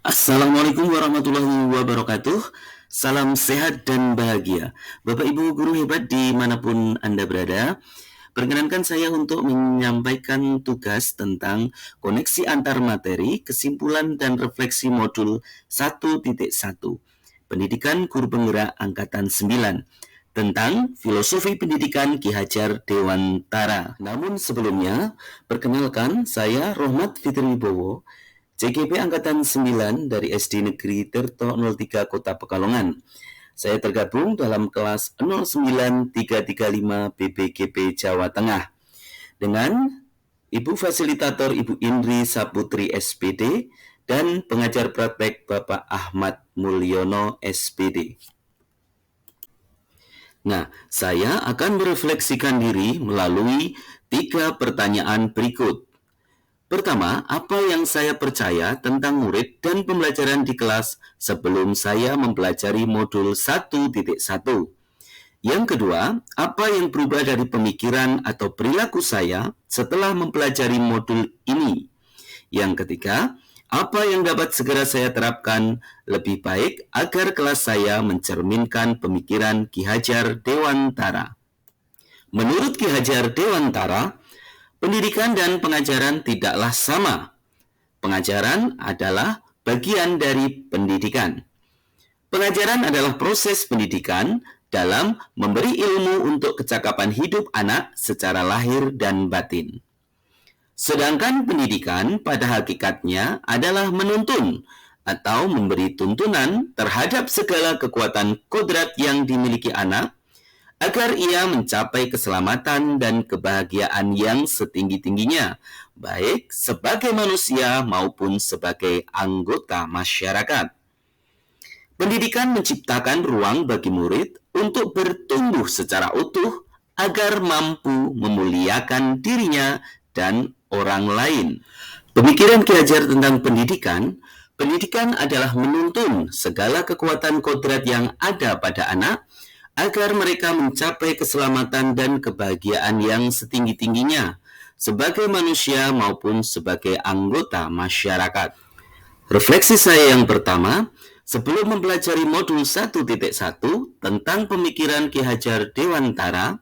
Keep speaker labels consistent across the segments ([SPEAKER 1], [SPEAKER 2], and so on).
[SPEAKER 1] Assalamualaikum warahmatullahi wabarakatuh. Salam sehat dan bahagia. Bapak Ibu guru hebat dimanapun Anda berada, perkenankan saya untuk menyampaikan tugas tentang koneksi antar materi, kesimpulan dan refleksi modul 1.1 Pendidikan Guru Penggerak Angkatan 9 tentang filosofi pendidikan Ki Hajar Dewantara. Namun sebelumnya, perkenalkan saya Rohmat Fitri Wibowo, CGP Angkatan 9 dari SD Negeri Tirto 03 Kota Pekalongan. Saya tergabung dalam kelas 09335 BBGP Jawa Tengah dengan Ibu Fasilitator Ibu Indri Saputri SPD dan pengajar praktek Bapak Ahmad Mulyono SPD. Nah, saya akan merefleksikan diri melalui 3 pertanyaan berikut. Pertama, apa yang saya percaya tentang murid dan pembelajaran di kelas sebelum saya mempelajari modul 1.1? Yang kedua, apa yang berubah dari pemikiran atau perilaku saya setelah mempelajari modul ini? Yang ketiga, apa yang dapat segera saya terapkan lebih baik agar kelas saya mencerminkan pemikiran Ki Hajar Dewantara? Menurut Ki Hajar Dewantara, pendidikan dan pengajaran tidaklah sama. Pengajaran adalah bagian dari pendidikan. Pengajaran adalah proses pendidikan dalam memberi ilmu untuk kecakapan hidup anak secara lahir dan batin. Sedangkan pendidikan pada hakikatnya adalah menuntun atau memberi tuntunan terhadap segala kekuatan kodrat yang dimiliki anak agar ia mencapai keselamatan dan kebahagiaan yang setinggi-tingginya, baik sebagai manusia maupun sebagai anggota masyarakat. Pendidikan menciptakan ruang bagi murid untuk bertumbuh secara utuh agar mampu memuliakan dirinya dan orang lain. Pemikiran Ki Hajar tentang pendidikan adalah menuntun segala kekuatan kodrat yang ada pada anak agar mereka mencapai keselamatan dan kebahagiaan yang setinggi-tingginya sebagai manusia maupun sebagai anggota masyarakat. Refleksi saya yang pertama, sebelum mempelajari modul 1.1 tentang pemikiran Ki Hajar Dewantara,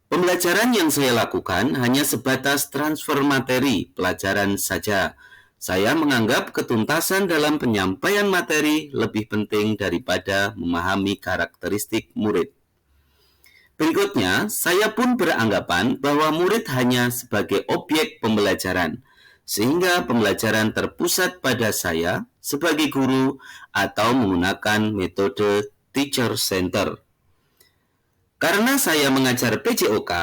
[SPEAKER 1] pembelajaran yang saya lakukan hanya sebatas transfer materi pelajaran saja. Saya menganggap ketuntasan dalam penyampaian materi lebih penting daripada memahami karakteristik murid. Berikutnya, saya pun beranggapan bahwa murid hanya sebagai objek pembelajaran, sehingga pembelajaran terpusat pada saya sebagai guru atau menggunakan metode teacher center. Karena saya mengajar PJOK,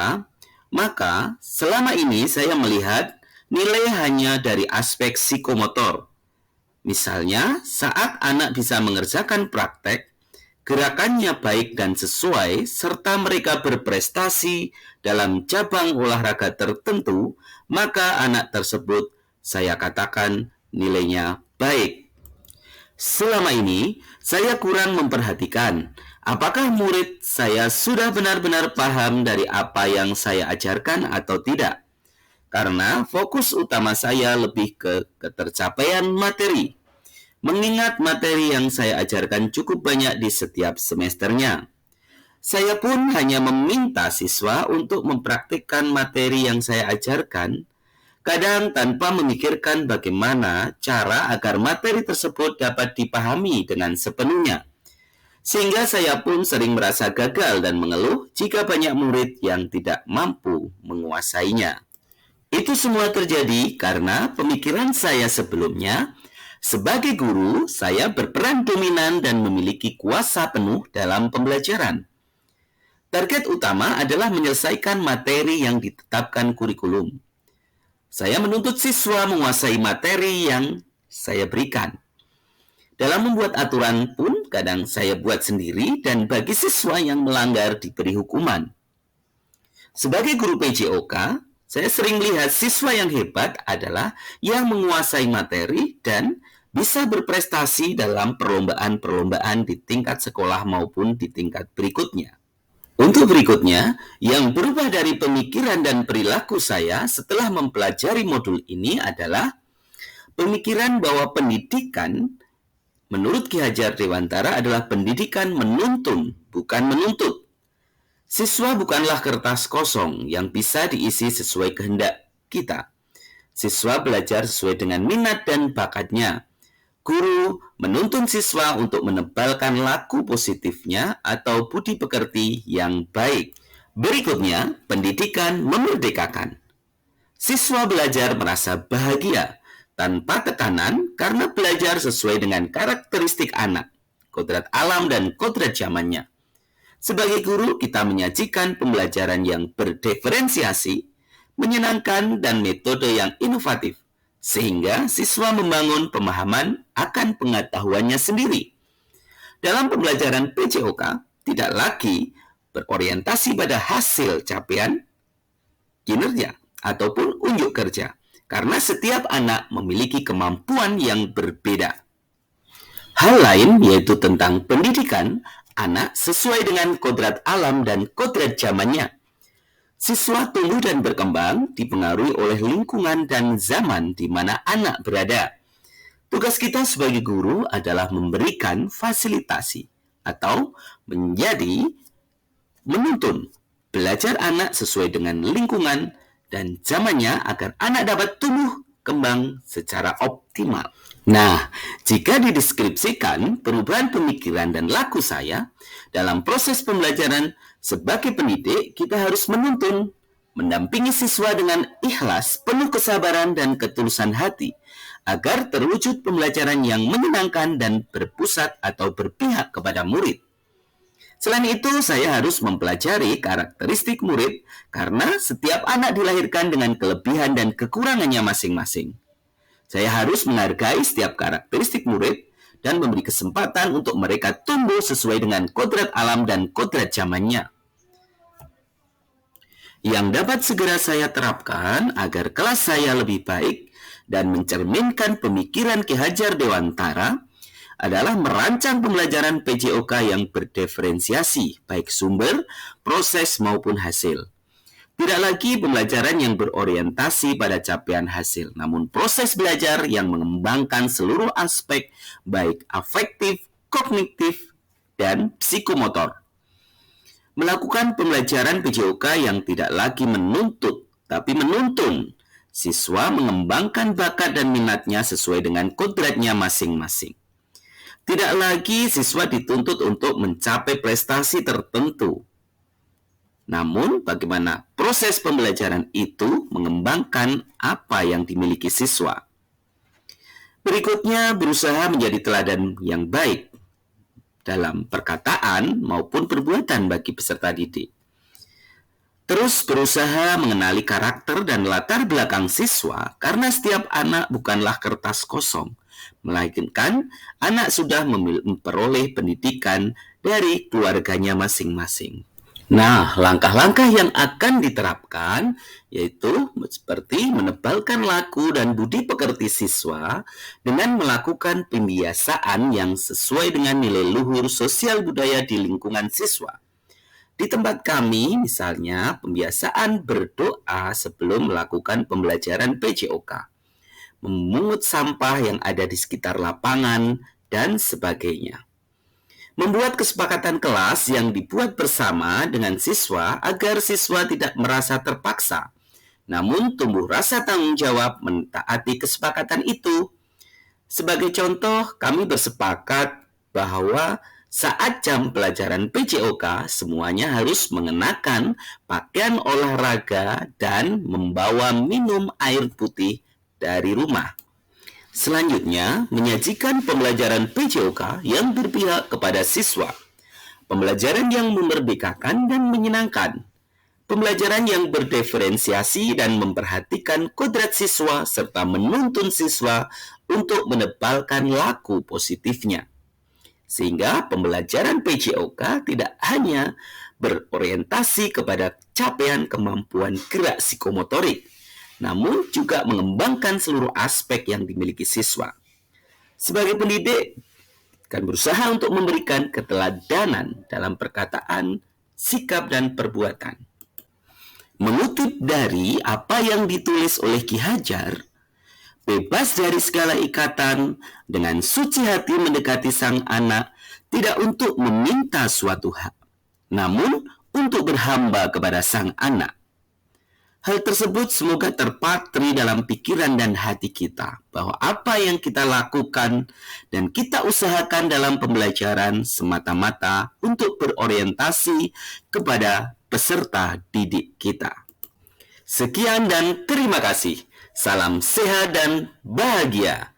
[SPEAKER 1] maka selama ini saya melihat nilai hanya dari aspek psikomotor. Misalnya, saat anak bisa mengerjakan praktek, gerakannya baik dan sesuai, serta mereka berprestasi dalam cabang olahraga tertentu, maka anak tersebut saya katakan nilainya baik. Selama ini, saya kurang memperhatikan apakah murid saya sudah benar-benar paham dari apa yang saya ajarkan atau tidak. Karena fokus utama saya lebih ke ketercapaian materi. Mengingat materi yang saya ajarkan cukup banyak di setiap semesternya. Saya pun hanya meminta siswa untuk mempraktikkan materi yang saya ajarkan, kadang tanpa memikirkan bagaimana cara agar materi tersebut dapat dipahami dengan sepenuhnya. Sehingga saya pun sering merasa gagal dan mengeluh jika banyak murid yang tidak mampu menguasainya. Itu semua terjadi karena pemikiran saya sebelumnya, sebagai guru, saya berperan dominan dan memiliki kuasa penuh dalam pembelajaran. Target utama adalah menyelesaikan materi yang ditetapkan kurikulum. Saya menuntut siswa menguasai materi yang saya berikan. Dalam membuat aturan pun kadang saya buat sendiri dan bagi siswa yang melanggar diberi hukuman. Sebagai guru PJOK, saya sering melihat siswa yang hebat adalah yang menguasai materi dan bisa berprestasi dalam perlombaan-perlombaan di tingkat sekolah maupun di tingkat berikutnya. Untuk berikutnya, yang berubah dari pemikiran dan perilaku saya setelah mempelajari modul ini adalah Pemikiran bahwa pendidikan menurut Ki Hajar Dewantara adalah pendidikan menuntun, bukan menuntut. Siswa bukanlah kertas kosong yang bisa diisi sesuai kehendak kita. Siswa belajar sesuai dengan minat dan bakatnya. Guru menuntun siswa untuk menebalkan laku positifnya atau budi pekerti yang baik. Berikutnya, pendidikan memerdekakan. Siswa belajar merasa bahagia tanpa tekanan karena belajar sesuai dengan karakteristik anak, kodrat alam dan kodrat zamannya. Sebagai guru, kita menyajikan pembelajaran yang berdiferensiasi, menyenangkan, dan metode yang inovatif, sehingga siswa membangun pemahaman akan pengetahuannya sendiri. Dalam pembelajaran PJOK, tidak lagi berorientasi pada hasil capaian, kinerja, ataupun unjuk kerja, karena setiap anak memiliki kemampuan yang berbeda. Hal lain yaitu tentang pendidikan anak sesuai dengan kodrat alam dan kodrat zamannya. Siswa tumbuh dan berkembang dipengaruhi oleh lingkungan dan zaman di mana anak berada. Tugas kita sebagai guru adalah memberikan fasilitasi atau menjadi menuntun belajar anak sesuai dengan lingkungan dan zamannya agar anak dapat tumbuh kembang secara optimal. Nah, jika dideskripsikan perubahan pemikiran dan laku saya dalam proses pembelajaran sebagai pendidik, kita harus menuntun, mendampingi siswa dengan ikhlas, penuh kesabaran dan ketulusan hati, agar terwujud pembelajaran yang menyenangkan dan berpusat atau berpihak kepada murid. Selain itu, saya harus mempelajari karakteristik murid karena setiap anak dilahirkan dengan kelebihan dan kekurangannya masing-masing. Saya harus menghargai setiap karakteristik murid dan memberi kesempatan untuk mereka tumbuh sesuai dengan kodrat alam dan kodrat zamannya. Yang dapat segera saya terapkan agar kelas saya lebih baik dan mencerminkan pemikiran Ki Hajar Dewantara adalah merancang pembelajaran PJOK yang berdiferensiasi, baik sumber, proses maupun hasil. Tidak lagi pembelajaran yang berorientasi pada capaian hasil, namun proses belajar yang mengembangkan seluruh aspek baik afektif, kognitif, dan psikomotor. Melakukan pembelajaran PJOK yang tidak lagi menuntut, tapi menuntun. Siswa mengembangkan bakat dan minatnya sesuai dengan kodratnya masing-masing. Tidak lagi siswa dituntut untuk mencapai prestasi tertentu. Namun, bagaimana proses pembelajaran itu mengembangkan apa yang dimiliki siswa. Berikutnya, berusaha menjadi teladan yang baik dalam perkataan maupun perbuatan bagi peserta didik. Terus berusaha mengenali karakter dan latar belakang siswa karena setiap anak bukanlah kertas kosong, melainkan anak sudah memperoleh pendidikan dari keluarganya masing-masing. Nah, langkah-langkah yang akan diterapkan yaitu seperti menebalkan laku dan budi pekerti siswa dengan melakukan pembiasaan yang sesuai dengan nilai luhur sosial budaya di lingkungan siswa. Di tempat kami, misalnya, pembiasaan berdoa sebelum melakukan pembelajaran PJOK, memungut sampah yang ada di sekitar lapangan, dan sebagainya. Membuat kesepakatan kelas yang dibuat bersama dengan siswa agar siswa tidak merasa terpaksa, namun tumbuh rasa tanggung jawab mentaati kesepakatan itu. Sebagai contoh, kami bersepakat bahwa saat jam pelajaran PJOK, semuanya harus mengenakan pakaian olahraga dan membawa minum air putih dari rumah. Selanjutnya, menyajikan pembelajaran PJOK yang berpihak kepada siswa. Pembelajaran yang memerdekakan dan menyenangkan. Pembelajaran yang berdiferensiasi dan memperhatikan kodrat siswa serta menuntun siswa untuk menebalkan laku positifnya. Sehingga pembelajaran PJOK tidak hanya berorientasi kepada capaian kemampuan gerak psikomotorik, namun juga mengembangkan seluruh aspek yang dimiliki siswa. Sebagai pendidik, akan berusaha untuk memberikan keteladanan dalam perkataan, sikap, dan perbuatan. Mengutip dari apa yang ditulis oleh Ki Hajar, bebas dari segala ikatan, dengan suci hati mendekati sang anak, tidak untuk meminta suatu hak, namun untuk berhamba kepada sang anak. Hal tersebut semoga terpatri dalam pikiran dan hati kita, bahwa apa yang kita lakukan dan kita usahakan dalam pembelajaran semata-mata untuk berorientasi kepada peserta didik kita. Sekian dan terima kasih. Salam sehat dan bahagia.